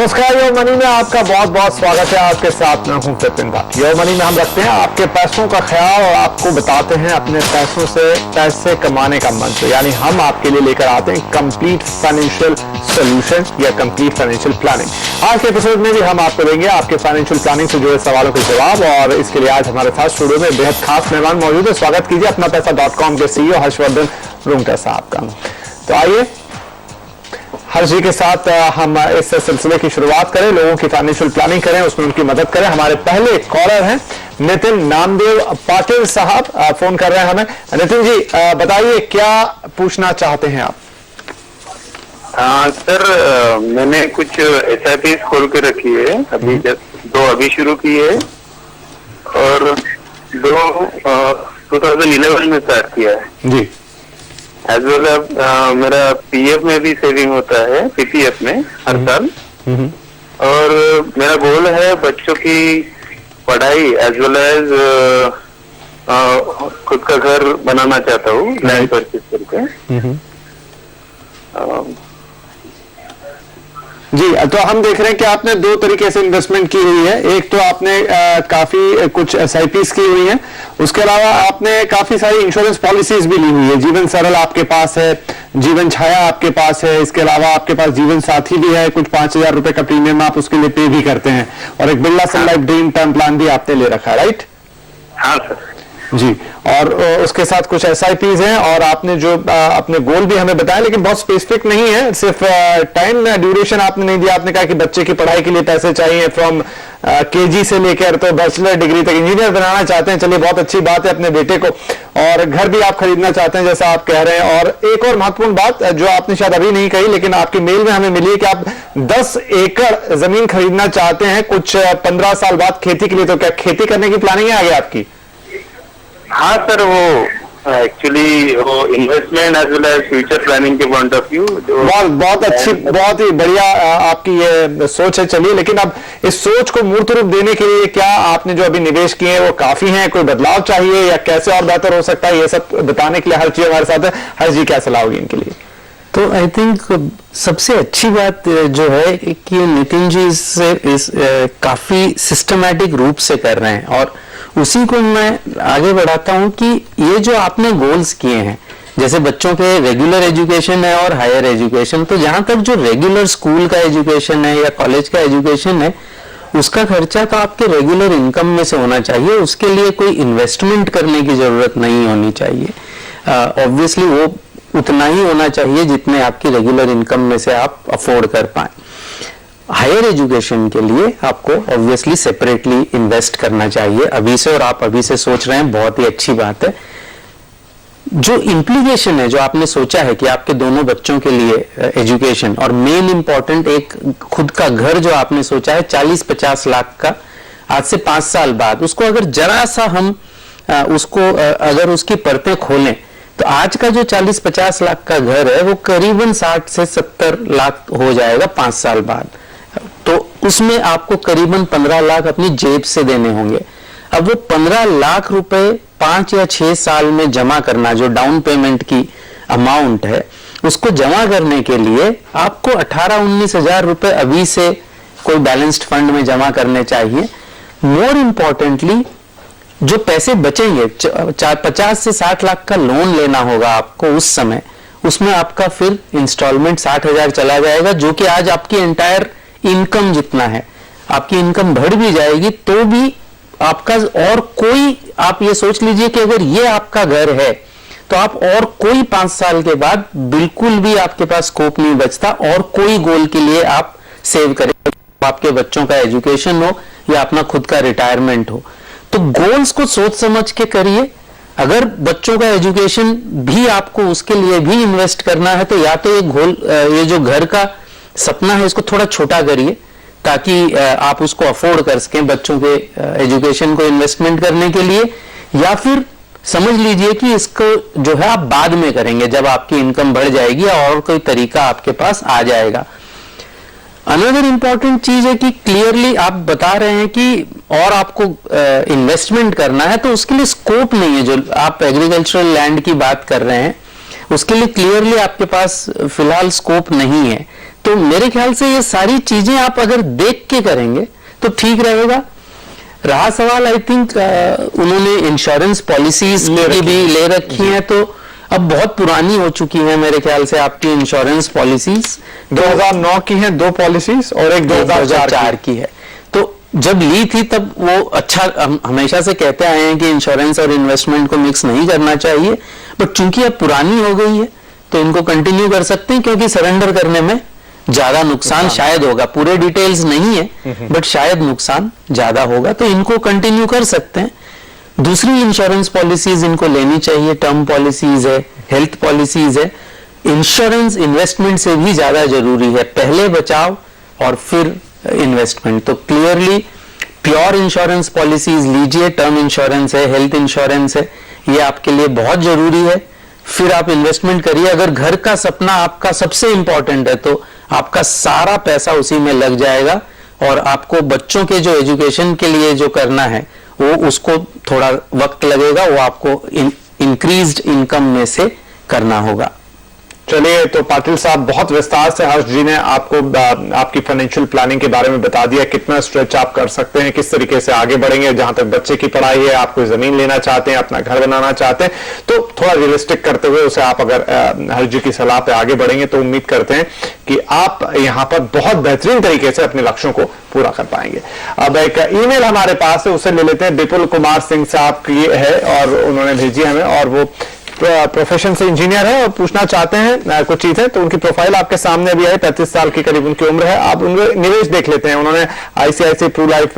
नमस्कार, यो मनी में आपका बहुत बहुत स्वागत है। आपके साथ मैं हूं पिपिंदा। यो मनी में हम रखते हैं आपके पैसों का ख्याल और आपको बताते हैं अपने पैसों से पैसे कमाने का मंत्र। यानी हम आपके लिए लेकर आते हैं कंप्लीट फाइनेंशियल सॉल्यूशन या कंप्लीट फाइनेंशियल प्लानिंग। आज के एपिसोड में भी हम आपको देंगे आपके फाइनेंशियल प्लानिंग से जुड़े सवालों के जवाब, और इसके लिए आज हमारे साथ स्टूडियो में बेहद खास मेहमान मौजूद है। स्वागत कीजिए अपना पैसा.com के CEO हर्षवर्धन रुंगटा साहब का। तो आइए हर्ष जी के साथ हम इस सिलसिले की शुरुआत करें, लोगों की फाइनेंशियल प्लानिंग करें, उसमें उनकी मदद करें। हमारे पहले कॉलर हैं नितिन नामदेव पाटिल साहब, फोन कर रहे हैं हमें। नितिन जी बताइए क्या पूछना चाहते हैं आप? सर, मैंने कुछ SIPs खोल के रखी है, अभी दो अभी शुरू की है और दो 2011 में स्टार्ट किया है जी। एज वेल मेरा PF में भी सेविंग होता है, PPF में हर साल। और मेरा गोल है बच्चों की पढ़ाई एज वेल एज खुद का घर बनाना चाहता हूँ, लैंड परचेज करके। जी, तो हम देख रहे हैं कि आपने दो तरीके से इन्वेस्टमेंट की हुई है। एक तो आपने काफी कुछ SIPs की हुई हैं, उसके अलावा आपने काफी सारी इंश्योरेंस पॉलिसीज भी ली हुई है। जीवन सरल आपके पास है, जीवन छाया आपके पास है, इसके अलावा आपके पास जीवन साथी भी है। कुछ 5,000 रुपए का प्रीमियम आप उसके लिए पे भी करते हैं, और एक Birla sun life dream term plan भी आपने ले रखा है, राइट? हाँ सर जी। और उसके साथ कुछ SIPs हैं, और आपने जो अपने गोल भी हमें बताया, लेकिन बहुत स्पेसिफिक नहीं है, सिर्फ टाइम ड्यूरेशन आपने नहीं दिया। आपने कहा कि बच्चे की पढ़ाई के लिए पैसे चाहिए फ्रॉम KG से लेकर तो बैचलर डिग्री तक, इंजीनियर बनाना चाहते हैं, चलिए बहुत अच्छी बात है अपने बेटे को, और घर भी आप खरीदना चाहते हैं जैसा आप कह रहे हैं। और एक और महत्वपूर्ण बात जो आपने शायद अभी नहीं कही, लेकिन आपकी मेल में हमें मिली है कि आप 10 एकड़ जमीन खरीदना चाहते हैं कुछ 15 साल बाद खेती के लिए। तो क्या खेती करने की प्लानिंग है आगे आपकी? हाँ सर, वो एक्चुअली वो investment as well as future planning के पॉइंट ऑफ व्यू बहुत अच्छी, बहुत ही बढ़िया आपकी ये सोच है। चलिए, लेकिन अब इस सोच को मूर्त रूप देने के लिए क्या आपने जो अभी निवेश किए हैं वो काफी हैं, कोई बदलाव चाहिए या कैसे और बेहतर हो सकता है, ये सब बताने के लिए हर चीज हमारे साथ है। हर जी क्या सलाह होगी इनके लिए? तो आई थिंक सबसे अच्छी बात जो है कि नितिन जी इस काफी सिस्टमैटिक रूप से कर रहे हैं, और उसी को मैं आगे बढ़ाता हूं कि ये जो आपने गोल्स किए हैं, जैसे बच्चों के रेगुलर एजुकेशन है और हायर एजुकेशन, तो जहां तक जो रेगुलर स्कूल का एजुकेशन है या कॉलेज का एजुकेशन है, उसका खर्चा तो आपके रेगुलर इनकम में से होना चाहिए। उसके लिए कोई इन्वेस्टमेंट करने की जरूरत नहीं होनी चाहिए। ऑब्वियसली वो उतना ही होना चाहिए जितने आपकी रेगुलर इनकम में से आप अफोर्ड कर पाए। हायर एजुकेशन के लिए आपको ऑब्वियसली सेपरेटली इन्वेस्ट करना चाहिए अभी से, और आप अभी से सोच रहे हैं, बहुत ही अच्छी बात है। जो इम्प्लीकेशन है, जो आपने सोचा है कि आपके दोनों बच्चों के लिए एजुकेशन, और मेन इंपॉर्टेंट एक खुद का घर जो आपने सोचा है 40-50 लाख का आज से 5 साल बाद, उसको अगर जरा सा हम उसको अगर उसकी परतें खोलें तो आज का जो 40-50 लाख का घर है वो करीबन 60 से 70 लाख हो जाएगा 5 साल बाद। तो उसमें आपको करीबन 15 लाख अपनी जेब से देने होंगे। अब वो 15 लाख रुपए 5 या 6 साल में जमा करना, जो डाउन पेमेंट की अमाउंट है, उसको जमा करने के लिए आपको 18-19 हजार रुपए अभी से कोई बैलेंस्ड फंड में जमा करने चाहिए। मोर इंपॉर्टेंटली जो पैसे बचेंगे, 50 से 60 लाख का लोन लेना होगा आपको उस समय, उसमें आपका फिर इंस्टॉलमेंट 60,000 चला जाएगा, जो कि आज आपकी एंटायर इनकम जितना है। आपकी इनकम बढ़ भी जाएगी तो भी आपका और कोई, आप ये सोच लीजिए कि अगर ये आपका घर है तो आप और कोई 5 साल के बाद बिल्कुल भी आपके पास स्कोप नहीं बचता और कोई गोल के लिए आप सेव करें, आपके बच्चों का एजुकेशन हो या अपना खुद का रिटायरमेंट हो। तो गोल्स को सोच समझ के करिए। अगर बच्चों का एजुकेशन भी आपको उसके लिए भी इन्वेस्ट करना है, तो या तो ये जो घर का सपना है इसको थोड़ा छोटा करिए ताकि आप उसको अफोर्ड कर सकें बच्चों के एजुकेशन को इन्वेस्टमेंट करने के लिए, या फिर समझ लीजिए कि इसको जो है आप बाद में करेंगे जब आपकी इनकम बढ़ जाएगी और कोई तरीका आपके पास आ जाएगा। अनदर इंपॉर्टेंट चीज है कि क्लियरली आप बता रहे हैं कि और आपको इन्वेस्टमेंट करना है, तो उसके लिए स्कोप नहीं है। जो आप एग्रीकल्चरल लैंड की बात कर रहे हैं उसके लिए क्लियरली आपके पास फिलहाल स्कोप नहीं है। तो मेरे ख्याल से ये सारी चीजें आप अगर देख के करेंगे तो ठीक रहेगा। रहा सवाल, आई थिंक उन्होंने इंश्योरेंस पॉलिसीज की भी ले रखी है, तो अब बहुत पुरानी हो चुकी है मेरे ख्याल से आपकी इंश्योरेंस पॉलिसीज। 2009 की हैं 2 पॉलिसीज और एक 2004 की है। तो जब ली थी तब वो अच्छा, हम हमेशा से कहते आए हैं कि इंश्योरेंस और इन्वेस्टमेंट को मिक्स नहीं करना चाहिए, बट चूंकि अब पुरानी हो गई है तो इनको कंटिन्यू कर सकते हैं, क्योंकि सरेंडर करने में ज्यादा नुकसान शायद होगा। पूरे डिटेल्स नहीं है बट शायद नुकसान ज्यादा होगा, तो इनको कंटिन्यू कर सकते हैं। दूसरी इंश्योरेंस पॉलिसीज इनको लेनी चाहिए, टर्म पॉलिसीज है, हेल्थ पॉलिसीज है। इंश्योरेंस इन्वेस्टमेंट से भी ज्यादा जरूरी है, पहले बचाव और फिर इन्वेस्टमेंट। तो क्लियरली प्योर इंश्योरेंस पॉलिसीज लीजिए, टर्म इंश्योरेंस है, हेल्थ इंश्योरेंस है, ये आपके लिए बहुत जरूरी है। फिर आप इन्वेस्टमेंट करिए। अगर घर का सपना आपका सबसे इंपॉर्टेंट है तो आपका सारा पैसा उसी में लग जाएगा, और आपको बच्चों के जो एजुकेशन के लिए जो करना है वो उसको थोड़ा वक्त लगेगा, वो आपको इंक्रीज्ड इनकम में से करना होगा। चलिए, तो पाटिल साहब बहुत विस्तार से हर्ष जी ने आपको आपकी फाइनेंशियल प्लानिंग के बारे में बता दिया, कितना स्ट्रेच आप कर सकते हैं, किस तरीके से आगे बढ़ेंगे। जहां तक बच्चे की पढ़ाई है, आप कोई जमीन लेना चाहते हैं, अपना घर बनाना चाहते हैं, तो थोड़ा रियलिस्टिक करते हुए उसे आप अगर हर्ष जी की सलाह पे आगे बढ़ेंगे तो उम्मीद करते हैं कि आप यहाँ पर बहुत बेहतरीन तरीके से अपने लक्ष्यों को पूरा कर पाएंगे। अब एक ईमेल हमारे पास है, उसे ले लेते हैं। विपुल कुमार सिंह साहब की है और उन्होंने भेजी हमें, और वो प्रोफेशन से इंजीनियर है और पूछना चाहते हैं कुछ चीजें। तो उनकी प्रोफाइल आपके सामने भी है, 35 साल की करीब उनकी उम्र है। आप उनके निवेश देख लेते हैं। उन्होंने ICIC true life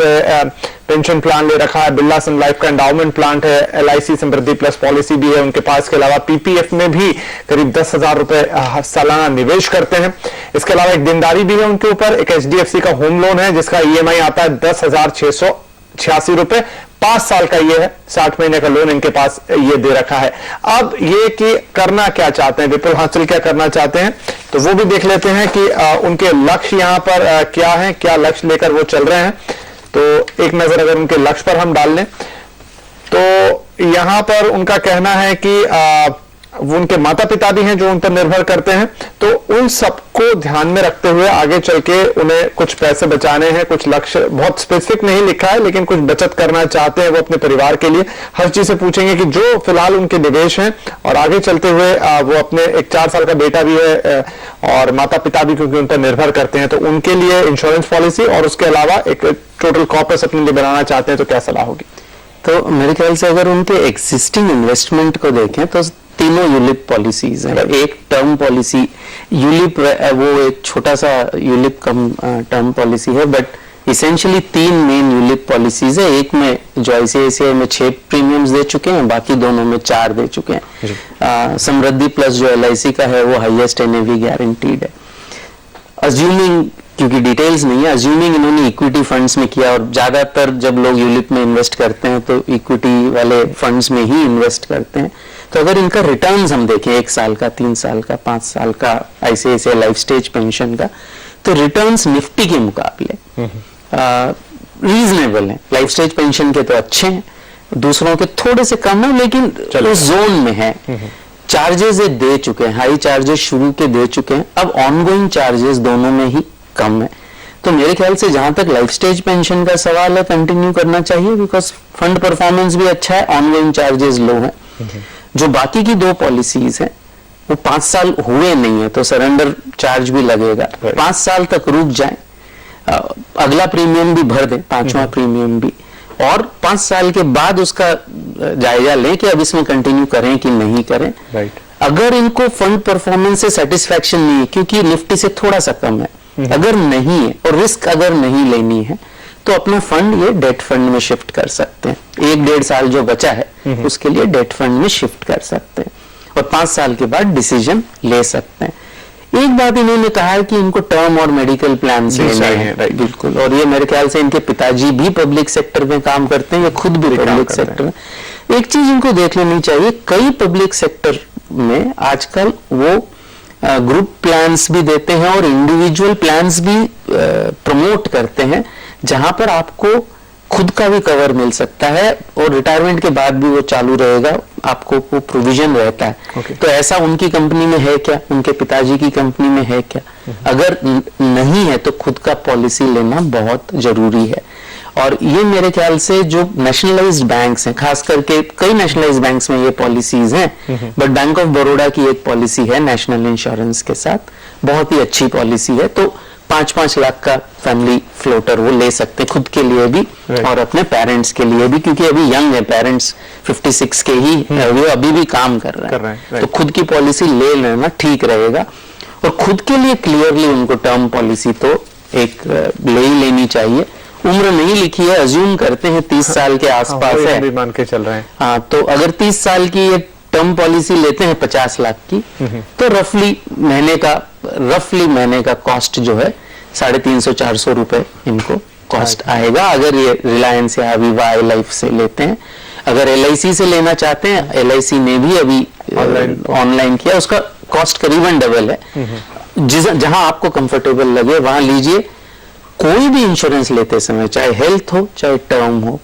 pension plan ले रखा है, बिरला सन लाइफ का एंडाउमेंट प्लान है, एलआईसी समृद्धि प्लस पॉलिसी भी है उनके पास। इसके अलावा पीपीएफ में भी करीब 10,000 रुपए सालाना निवेश करते हैं। इसके अलावा एक देनदारी भी है उनके ऊपर, एक एचडीएफसी का होम लोन है जिसका ईएमआई आता है 10,686 रुपए। 5 साल का ये है, 60 महीने का लोन इनके पास ये दे रखा है। अब ये कि करना क्या चाहते हैं विपुल, हासिल क्या करना चाहते हैं, तो वो भी देख लेते हैं कि उनके लक्ष्य यहाँ पर क्या है, क्या लक्ष्य लेकर वो चल रहे हैं। तो एक नजर अगर उनके लक्ष्य पर हम डाल लें तो यहाँ पर उनका कहना है कि वो उनके माता पिता भी हैं जो उन पर निर्भर करते हैं, तो उन सबको ध्यान में रखते हुए आगे चल के उन्हें कुछ पैसे बचाने हैं। कुछ लक्ष्य बहुत स्पेसिफिक नहीं लिखा है, लेकिन कुछ बचत करना चाहते हैं वो अपने परिवार के लिए। हर चीज से पूछेंगे कि जो फिलहाल उनके निवेश हैं, और आगे चलते हुए वो अपने एक 4 साल का बेटा भी है और माता पिता भी क्योंकि उन पर निर्भर करते हैं, तो उनके लिए इंश्योरेंस पॉलिसी और उसके अलावा एक टोटल कॉर्पस अपने लिए बनाना चाहते हैं, तो क्या सलाह होगी? तो मेरे ख्याल से अगर उनके एग्जिस्टिंग इन्वेस्टमेंट को देखें तो तीनों यूलिप पॉलिसीज हैं। एक टर्म पॉलिसी यूलिप, वो एक छोटा सा यूलिप कम टर्म पॉलिसी है, but essentially 3 main ULIP policies है। एक में जो आईसीआईसीआई में 6 प्रीमियम्स दे चुके हैं, बाकी दोनों में 4 दे चुके हैं। समृद्धि प्लस जो एलआईसी का है वो हाईएस्ट एनएवी गारंटीड है। अज्यूमिंग, क्योंकि डिटेल्स नहीं है, अज्यूमिंग इन्होंने इक्विटी फंड्स में किया, और ज्यादातर जब लोग यूलिप में इन्वेस्ट करते हैं तो इक्विटी वाले फंड्स में ही इन्वेस्ट करते हैं। तो अगर इनका रिटर्न्स हम देखें 1 साल का, 3 साल का, 5 साल का आईसीआईसीआई लाइफ स्टेज पेंशन का, तो रिटर्न्स निफ्टी के मुकाबले रीजनेबल हैं। लाइफ स्टेज पेंशन के तो अच्छे हैं, दूसरों के थोड़े से कम है, लेकिन उस जोन में है। चार्जेस दे चुके हैं, हाई चार्जेस शुरू के दे चुके हैं, अब ऑनगोइंग चार्जेस दोनों में ही कम है। तो मेरे ख्याल से जहां तक लाइफ स्टेज पेंशन का सवाल है, कंटिन्यू करना चाहिए, बिकॉज फंड परफॉर्मेंस भी अच्छा है, ऑनगोइंग चार्जेस लो है। जो बाकी की 2 पॉलिसीज हैं वो 5 साल हुए नहीं है तो सरेंडर चार्ज भी लगेगा, 5 साल तक रुक जाए, अगला प्रीमियम भी भर दें, 5वां प्रीमियम भी, और 5 साल के बाद उसका जायजा लें कि अब इसमें कंटिन्यू करें कि नहीं करें। अगर इनको फंड परफॉर्मेंस से सेटिस्फैक्शन नहीं है, क्योंकि निफ्टी से थोड़ा सा कम है, अगर नहीं है और रिस्क अगर नहीं लेनी है, तो अपना फंड ये डेट फंड में शिफ्ट कर सकते हैं। 1-1.5 साल जो बचा है उसके लिए डेट फंड में शिफ्ट कर सकते हैं, और 5 साल के बाद डिसीजन ले सकते हैं। एक बात इन्होंने कहा है कि इनको टर्म और मेडिकल प्लान लेने हैं, बिल्कुल, और ये मेरे ख्याल से इनके पिताजी भी पब्लिक सेक्टर में काम करते हैं, ये खुद भी पब्लिक सेक्टर में। एक चीज इनको देख लेनी चाहिए, कई पब्लिक सेक्टर में आजकल वो ग्रुप प्लान्स भी देते हैं और इंडिविजुअल प्लान्स भी प्रमोट करते हैं, जहां पर आपको खुद का भी कवर मिल सकता है और रिटायरमेंट के बाद भी वो चालू रहेगा, आपको वो प्रोविजन रहता है। Okay. तो ऐसा उनकी कंपनी में है क्या, उनके पिताजी की कंपनी में है क्या? अगर नहीं है तो खुद का पॉलिसी लेना बहुत जरूरी है। और ये मेरे ख्याल से जो नेशनलाइज्ड बैंक्स हैं, खास करके कई नेशनलाइज्ड बैंक्स में ये पॉलिसीज हैं, बट बैंक ऑफ बड़ौदा की एक पॉलिसी है नेशनल इंश्योरेंस के साथ, बहुत ही अच्छी पॉलिसी है। तो 5-5 लाख का फैमिली फ्लोटर वो ले सकते हैं खुद के लिए भी और अपने पेरेंट्स के लिए भी, क्योंकि अभी यंग है पेरेंट्स, 56 के ही वो अभी भी काम कर रहे हैं। तो खुद की पॉलिसी ले लेना ठीक रहेगा। और खुद के लिए क्लियरली उनको टर्म पॉलिसी तो एक ले ही लेनी चाहिए। उम्र नहीं लिखी है, अज्यूम करते हैं 30 साल के आसपास है, भी मान के चल रहे हैं। हाँ, तो अगर 30 साल की ये टर्म पॉलिसी लेते हैं 50 लाख की, तो रफली महीने का कॉस्ट जो है 350-400 रुपए इनको कॉस्ट आएगा, अगर ये रिलायंस या अवीवा लाइफ से लेते हैं। अगर LIC से लेना चाहते हैं, LIC ने भी अभी ऑनलाइन किया, उसका कॉस्ट करीबन डबल है। जहां आपको कंफर्टेबल लगे वहां लीजिए। कोई भी इंश्योरेंस लेते समय, चाहे हेल्थ हो चाहे टर्म हो,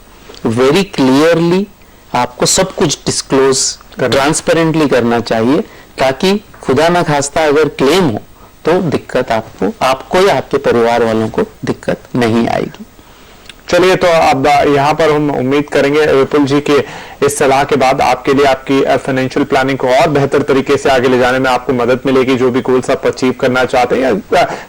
वेरी क्लियरली आपको सब कुछ डिस्क्लोज ट्रांसपेरेंटली करना चाहिए, ताकि खुदा ना खास्ता अगर क्लेम हो तो दिक्कत आपको या आपके परिवार वालों को दिक्कत नहीं आएगी। चलिए, तो अब यहाँ पर हम उम्मीद करेंगे विपुल जी के इस सलाह के बाद आपके लिए आपकी फाइनेंशियल प्लानिंग को और बेहतर तरीके से आगे ले जाने में आपको मदद मिलेगी। जो भी गोल्स आप अचीव करना चाहते हैं,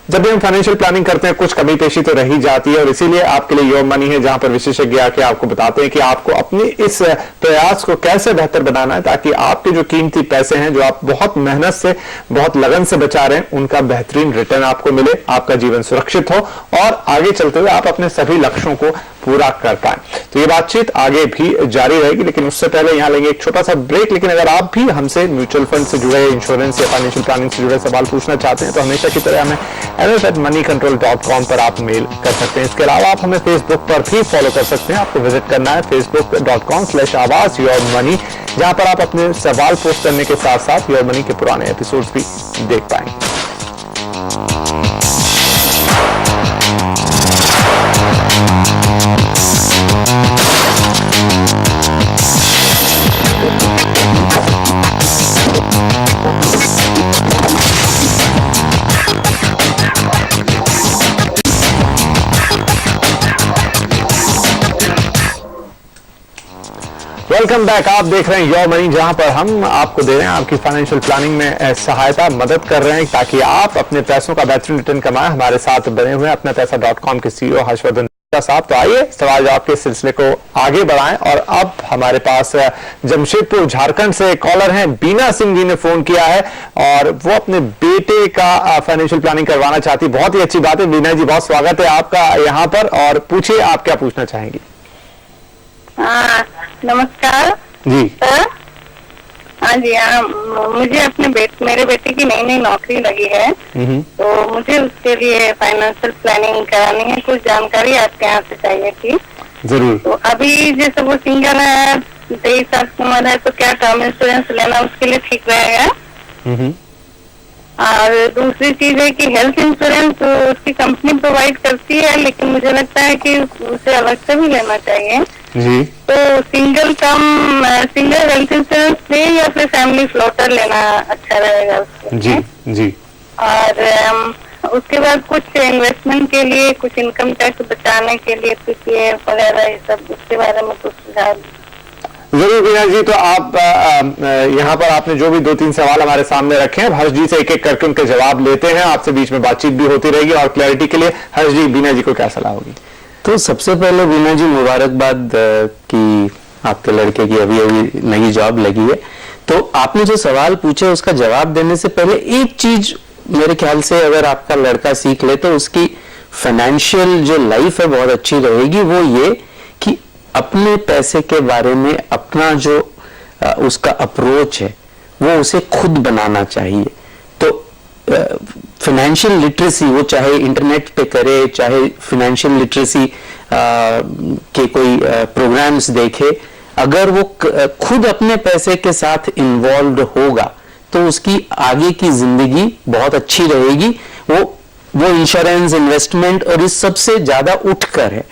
जब भी हम फाइनेंशियल प्लानिंग करते हैं कुछ कमी पेशी तो रही जाती है, और इसीलिए आपके लिए योर मनी है, जहां पर विशेषज्ञ आके आपको बताते हैं कि आपको अपने इस प्रयास को कैसे बेहतर बनाना है, ताकि आपके जो कीमती पैसे हैं, जो आप बहुत मेहनत से, बहुत लगन से बचा रहे हैं, उनका बेहतरीन रिटर्न आपको मिले, आपका जीवन सुरक्षित हो और आगे चलते हुए आप अपने सभी लक्ष्यों को पूरा कर पाए। तो ये बातचीत आगे भी जारी रहेगी, लेकिन उससे पहले यहां लेंगे एक छोटा सा ब्रेक। लेकिन अगर आप भी हमसे म्यूचुअल फंड से जुड़े, इंश्योरेंस या फाइनेंशियल प्लानिंग से जुड़े सवाल पूछना चाहते हैं, तो हमेशा की तरह हमें mf@moneycontrol.com पर आप मेल कर सकते हैं। इसके अलावा आप हमें फेसबुक पर भी फॉलो कर सकते हैं। आपको विजिट करना है facebook.com/आवाज-योर-मनी, जहां पर आप अपने सवाल पोस्ट करने के साथ साथ योर मनी के पुराने एपिसोड्स भी देख पाएंगे। Welcome back. आप देख रहे हैं योर मनी, जहां पर हम आपको दे रहे हैं आपकी फाइनेंशियल प्लानिंग में सहायता, मदद कर रहे हैं, ताकि आप अपने पैसों का बेहतरीन रिटर्न कमाएं। हमारे साथ बने हुए हैं अपना पैसा.com के CEO हर्षवर्धन साहब। तो आइए सवाल जवाब के सिलसिले को आगे बढ़ाएं। और अब हमारे पास जमशेदपुर झारखंड से कॉलर हैं, बीना सिंह जी ने फोन किया है और वो अपने बेटे का फाइनेंशियल प्लानिंग करवाना चाहती। बहुत ही अच्छी बात है बीना जी, बहुत स्वागत है आपका यहाँ पर, और पूछिए आप क्या पूछना चाहेंगी। नमस्कार जी सर। हाँ जी, मुझे मेरे बेटे की नई नौकरी लगी है, तो मुझे उसके लिए फाइनेंशियल प्लानिंग करानी है। कुछ जानकारी आपके यहाँ से चाहिए थी। जरूर। तो अभी जैसे वो सिंगल है, 23 साल की उम्र है, तो क्या टर्म इंश्योरेंस लेना उसके लिए ठीक रहेगा? और दूसरी चीज है कि हेल्थ इंश्योरेंस तो उसकी कंपनी प्रोवाइड करती है, लेकिन मुझे लगता है कि उसे अलग से भी लेना चाहिए जी। तो सिंगल हेल्थ इंश्योरेंस ले या फिर फैमिली फ्लोटर लेना अच्छा रहेगा उसके? जी जी। और उसके बाद कुछ इन्वेस्टमेंट के लिए, कुछ इनकम टैक्स बचाने के लिए PPF वगैरह, ये सब, उसके बारे में कुछ सुझाव। जरूर बीना जी। तो आप यहाँ पर आपने जो भी 2-3 सवाल हमारे सामने रखे हैं, हर्ष जी से एक एक करके उनके जवाब लेते हैं। आपसे बीच में बातचीत भी होती रहेगी। और क्लैरिटी के लिए हर्ष जी, बीना जी को क्या सलाह होगी? तो सबसे पहले बीना जी, मुबारकबाद कि आपके लड़के की अभी नई जॉब लगी है। तो आपने जो सवाल पूछे उसका जवाब देने से पहले एक चीज मेरे ख्याल से अगर आपका लड़का सीख ले तो उसकी फाइनेंशियल जो लाइफ है बहुत अच्छी रहेगी। वो ये कि अपने पैसे के बारे में अपना जो उसका अप्रोच है वो उसे खुद बनाना चाहिए। तो फाइनेंशियल लिटरेसी वो चाहे इंटरनेट पे करे, चाहे फाइनेंशियल लिटरेसी के कोई प्रोग्राम्स देखे, अगर वो खुद अपने पैसे के साथ इन्वॉल्व होगा तो उसकी आगे की जिंदगी बहुत अच्छी रहेगी। वो इंश्योरेंस, इन्वेस्टमेंट और इस सब से ज्यादा उठकर है।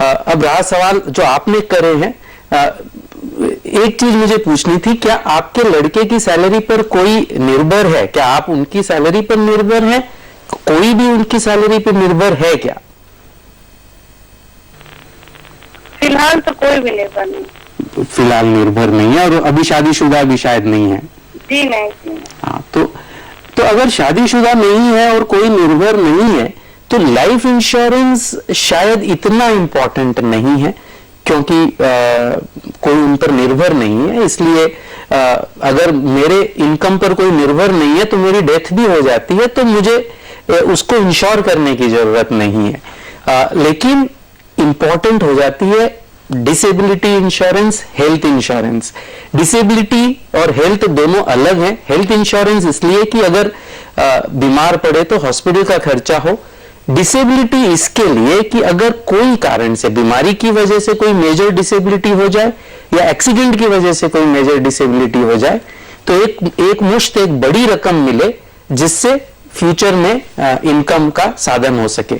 अब रहा सवाल जो आपने करे हैं, एक चीज मुझे पूछनी थी, क्या आपके लड़के की सैलरी पर कोई निर्भर है? क्या आप उनकी सैलरी पर निर्भर हैं? कोई भी उनकी सैलरी पर निर्भर है क्या? फिलहाल तो कोई भी निर्भर नहीं। फिलहाल निर्भर नहीं है, और अभी शादीशुदा भी शायद नहीं है। जी नहीं जी। हाँ, तो अगर शादीशुदा नहीं है और कोई निर्भर नहीं है तो लाइफ इंश्योरेंस शायद इतना इम्पोर्टेंट नहीं है, क्योंकि कोई उन पर निर्भर नहीं है। इसलिए अगर मेरे इनकम पर कोई निर्भर नहीं है तो मेरी डेथ भी हो जाती है तो मुझे उसको इंश्योर करने की जरूरत नहीं है। लेकिन इंपॉर्टेंट हो जाती है disability insurance, health insurance. Disability और हेल्थ दोनों अलग हैं। हेल्थ इंश्योरेंस इसलिए कि अगर बीमार पड़े तो हॉस्पिटल का खर्चा हो। डिसेबिलिटी इसके लिए कि अगर कोई कारण से, बीमारी की वजह से कोई मेजर डिसेबिलिटी हो जाए या एक्सीडेंट की वजह से कोई मेजर डिसेबिलिटी हो जाए तो एक बड़ी रकम मिले जिससे फ्यूचर में इनकम का साधन हो सके।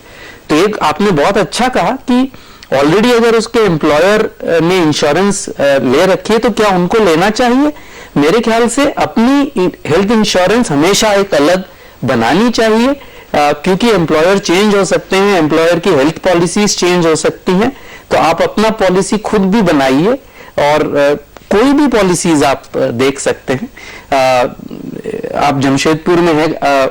तो एक आपने बहुत अच्छा कहा कि ऑलरेडी अगर उसके एम्प्लॉयर ने इंश्योरेंस ले रखी है तो क्या उनको लेना चाहिए? मेरे ख्याल से अपनी हेल्थ इंश्योरेंस हमेशा एक अलग बनानी चाहिए, क्योंकि एम्प्लॉयर चेंज हो सकते हैं, एम्प्लॉयर की हेल्थ पॉलिसीज चेंज हो सकती हैं। तो आप अपना पॉलिसी खुद भी बनाइए और कोई भी पॉलिसीज आप देख सकते हैं। आप जमशेदपुर में है,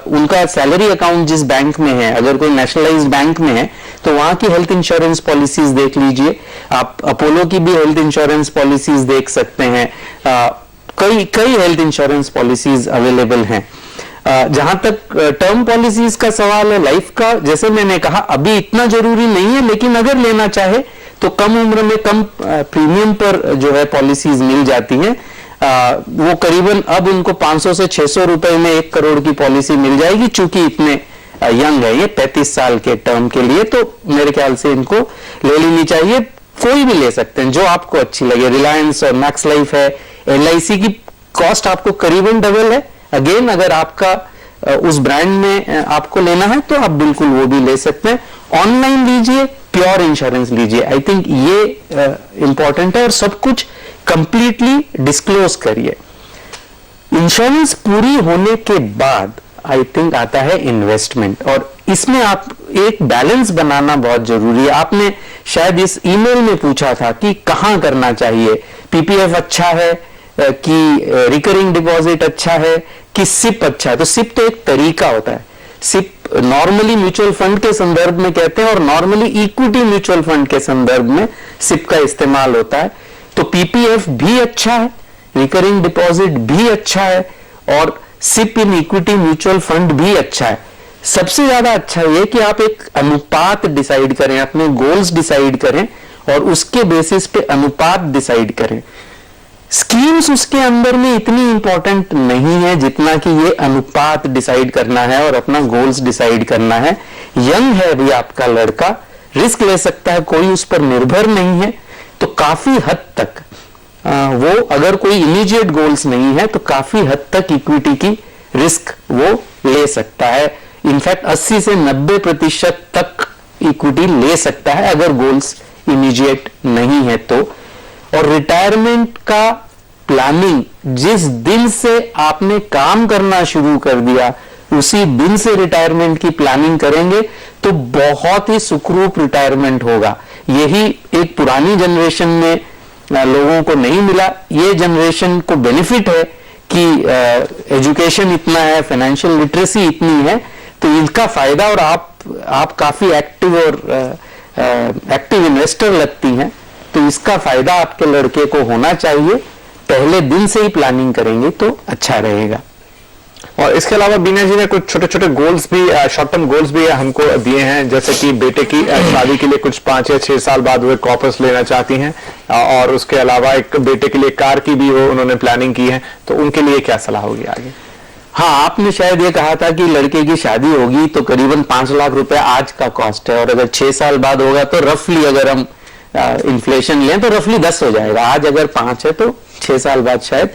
उनका सैलरी अकाउंट जिस बैंक में है, अगर कोई नेशनलाइज्ड बैंक में है तो वहां की हेल्थ इंश्योरेंस पॉलिसीज देख लीजिए। आप अपोलो की भी हेल्थ इंश्योरेंस पॉलिसीज देख सकते हैं। कई हेल्थ इंश्योरेंस पॉलिसीज अवेलेबल हैं। जहां तक टर्म पॉलिसीज का सवाल है, लाइफ का, जैसे मैंने कहा अभी इतना जरूरी नहीं है, लेकिन अगर लेना चाहे तो कम उम्र में कम प्रीमियम पर जो है पॉलिसीज मिल जाती हैं। वो करीबन अब उनको 500 से 600 रुपए में 1 करोड़ की पॉलिसी मिल जाएगी, चूंकि इतने यंग है ये 35 साल के टर्म के लिए। तो मेरे ख्याल से इनको ले लेनी चाहिए। कोई भी ले सकते हैं जो आपको अच्छी लगे। रिलायंस और मैक्स लाइफ है। LIC की कॉस्ट आपको करीबन डबल है। अगेन अगर आपका उस ब्रांड में आपको लेना है तो आप बिल्कुल वो भी ले सकते हैं। ऑनलाइन लीजिए, प्योर इंश्योरेंस लीजिए। आई थिंक ये इंपॉर्टेंट है, और सब कुछ कंप्लीटली डिस्क्लोज करिए। इंश्योरेंस पूरी होने के बाद आई थिंक आता है इन्वेस्टमेंट, और इसमें आप एक बैलेंस बनाना बहुत जरूरी है। आपने शायद इस ईमेल में पूछा था कि कहां करना चाहिए, PPF अच्छा है कि रिकरिंग डिपॉजिट अच्छा है कि सिप अच्छा है। तो सिप तो एक तरीका होता है। सिप नॉर्मली म्यूचुअल फंड के संदर्भ में कहते हैं, और नॉर्मली इक्विटी म्यूचुअल फंड के संदर्भ में सिप का इस्तेमाल होता है। तो PPF भी अच्छा है, रिकरिंग डिपॉजिट भी अच्छा है, और SIP in equity mutual fund भी अच्छा है। सबसे ज्यादा अच्छा ये कि आप एक अनुपात डिसाइड करें, अपने गोल्स डिसाइड करें और उसके बेसिस पे अनुपात डिसाइड करें। स्कीम्स उसके अंदर में इतनी इंपॉर्टेंट नहीं है जितना कि ये अनुपात डिसाइड करना है और अपना गोल्स डिसाइड करना है। यंग है अभी आपका लड़का, रिस्क ले सकता है, कोई उस पर निर्भर नहीं है, तो काफी हद तक वो, अगर कोई इमीडिएट गोल्स नहीं है तो काफी हद तक इक्विटी की रिस्क वो ले सकता है। इनफैक्ट 80 से 90% तक इक्विटी ले सकता है अगर गोल्स इमीडिएट नहीं है तो। और रिटायरमेंट का प्लानिंग जिस दिन से आपने काम करना शुरू कर दिया उसी दिन से रिटायरमेंट की प्लानिंग करेंगे तो बहुत ही सुखरूप रिटायरमेंट होगा। यही एक पुरानी जनरेशन में लोगों को नहीं मिला। ये जनरेशन को बेनिफिट है कि एजुकेशन इतना है, फाइनेंशियल लिटरेसी इतनी है, तो इनका फायदा, और आप काफी एक्टिव और एक्टिव इन्वेस्टर लगती हैं, तो इसका फायदा आपके लड़के को होना चाहिए। पहले दिन से ही प्लानिंग करेंगे तो अच्छा रहेगा। और इसके अलावा बीना जी ने कुछ छोटे छोटे गोल्स भी, शॉर्ट टर्म गोल्स भी हमको दिए हैं, जैसे कि बेटे की शादी के लिए कुछ 5 या 6 साल बाद वे कॉर्पस लेना चाहती हैं, और उसके अलावा एक बेटे के लिए कार की भी वो उन्होंने प्लानिंग की है, तो उनके लिए क्या सलाह होगी आगे? हाँ, आपने शायद ये कहा था कि लड़के की शादी होगी तो करीबन 5 लाख रुपए आज का कॉस्ट है, और अगर 6 साल बाद होगा तो रफली, अगर हम इन्फ्लेशन लें तो रफली 10 हो जाएगा। आज अगर 5 है तो 6 साल बाद शायद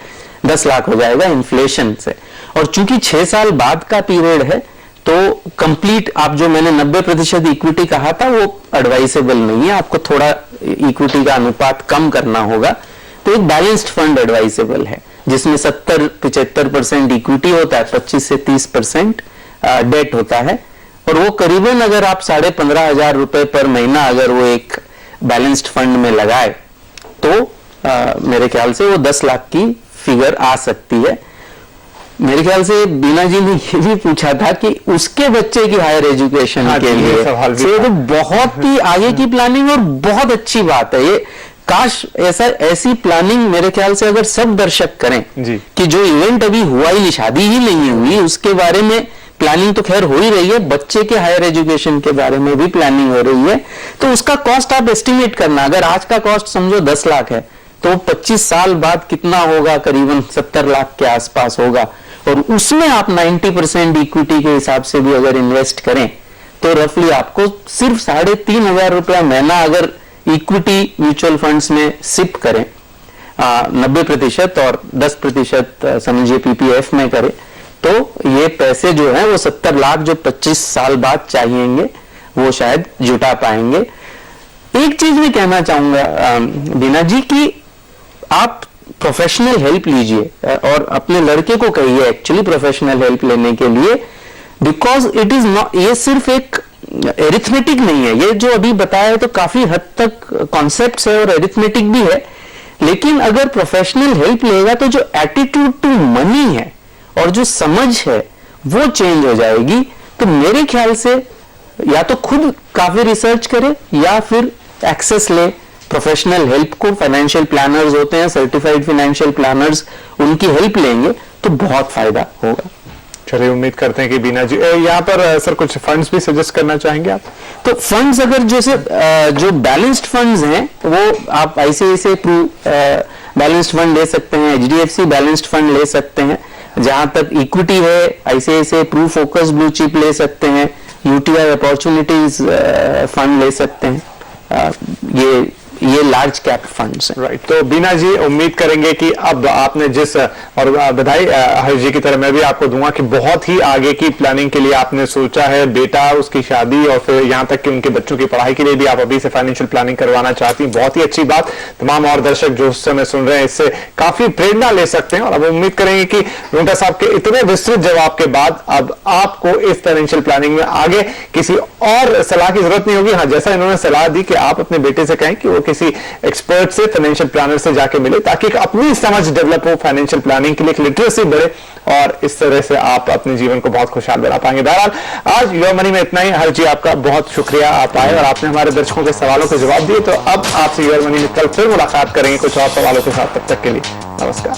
10 लाख हो जाएगा इन्फ्लेशन से। और चूंकि 6 साल बाद का पीरियड है तो कंप्लीट आप जो मैंने 90% इक्विटी कहा था वो एडवाइसेबल नहीं है, आपको थोड़ा इक्विटी का अनुपात कम करना होगा। तो एक बैलेंस्ड फंड एडवाइसेबल है जिसमें 70-75% इक्विटी होता है, 25 से 30% डेट होता है, और वो करीबन अगर आप 15,500 रुपए पर महीना अगर वो एक बैलेंस्ड फंड में लगाए तो मेरे ख्याल से वो 10 लाख की फिगर आ सकती है। मेरे ख्याल से बीना जी ने ये भी पूछा था कि उसके बच्चे की हायर एजुकेशन के लिए तो बहुत ही आगे की प्लानिंग और बहुत अच्छी बात है ये। काश ऐसी प्लानिंग मेरे ख्याल से अगर सब दर्शक करें जी। कि जो इवेंट अभी हुआ ही, शादी ही नहीं हुई, उसके बारे में प्लानिंग तो खैर हो ही रही है, बच्चे के हायर एजुकेशन के बारे में भी प्लानिंग हो रही है, तो उसका कॉस्ट आप एस्टिमेट करना। अगर आज का कॉस्ट समझो 10 लाख है तो 25 साल बाद कितना होगा, करीबन 70 लाख के आसपास होगा, और उसमें आप 90% इक्विटी के हिसाब से भी अगर इन्वेस्ट करें तो रफली आपको सिर्फ 3,500 रुपया महीना अगर इक्विटी म्यूचुअल फंड्स में सिप करें 90% और 10% समझिए पीपीएफ में करें, तो ये पैसे जो है वो 70 लाख जो 25 साल बाद चाहिएंगे वो शायद जुटा पाएंगे। एक चीज मैं कहना चाहूंगा बीना जी कि आप प्रोफेशनल हेल्प लीजिए और अपने लड़के को कहिए एक्चुअली प्रोफेशनल हेल्प लेने के लिए, बिकॉज इट इज नॉट, ये सिर्फ एक एरिथमेटिक नहीं है, ये जो अभी बताया है तो काफी हद तक कॉन्सेप्ट्स है और एरिथमेटिक भी है, लेकिन अगर प्रोफेशनल हेल्प लेगा तो जो एटीट्यूड टू मनी है और जो समझ है वो चेंज हो जाएगी। तो मेरे ख्याल से या तो खुद काफी रिसर्च करे या फिर एक्सेस ले प्रोफेशनल हेल्प को। फाइनेंशियल प्लानर्स होते हैं, सर्टिफाइड फाइनेंशियल प्लानर्स, उनकी हेल्प लेंगे तो बहुत फायदा होगा। चलिए उम्मीद करते हैं कि बीना जी यहाँ पर सर कुछ फंड्स भी सजेस्ट करना चाहेंगे आप? तो फंड्स अगर जैसे जो बैलेंस्ड फंड्स हैं वो आप आईसीआईसीआई बैलेंस्ड फंड ले सकते हैं, एचडीएफसी बैलेंस्ड फंड ले सकते हैं, जहां तक इक्विटी है ICICI Pru focus blue chip ले सकते हैं, यूटीआई अपॉर्चुनिटीज फंड ले सकते हैं, ये लार्ज कैप फंड्स हैं। राइट। तो बीना जी उम्मीद करेंगे कि अब आपने जिस, और बधाई हर्ष जी की तरह मैं भी आपको दूंगा कि बहुत ही आगे की प्लानिंग के लिए आपने सोचा है, बेटा उसकी शादी और फिर यहाँ तक कि उनके बच्चों की पढ़ाई के लिए भी आप अभी से फाइनेंशियल प्लानिंग करवाना चाहती हैं, बहुत ही अच्छी बात। तमाम और दर्शक जो उस समय सुन रहे हैं इससे काफी प्रेरणा ले सकते हैं, और अब उम्मीद करेंगे कि रोंटा साहब के इतने विस्तृत जवाब के बाद अब आपको इस फाइनेंशियल प्लानिंग में आगे किसी और सलाह की जरूरत नहीं होगी। हाँ, जैसा इन्होंने सलाह दी कि आप अपने बेटे से कहें कि वो किसी एक्सपर्ट से, फाइनेंशियल प्लानर से जाके मिले, ताकि अपनी समझ डेवलप हो फाइनेंशियल प्लानिंग के लिए, लिटरेसी बढ़े, और इस तरह से आप अपने जीवन को बहुत खुशहाल बना पाएंगे। बहरहाल आज योर मनी में इतना ही। हर जी आपका बहुत शुक्रिया, आप आए और आपने हमारे दर्शकों के सवालों के जवाब दिए। तो अब आपसे योर मनी में कल फिर मुलाकात करेंगे कुछ और सवालों के साथ। तब तक के लिए नमस्कार।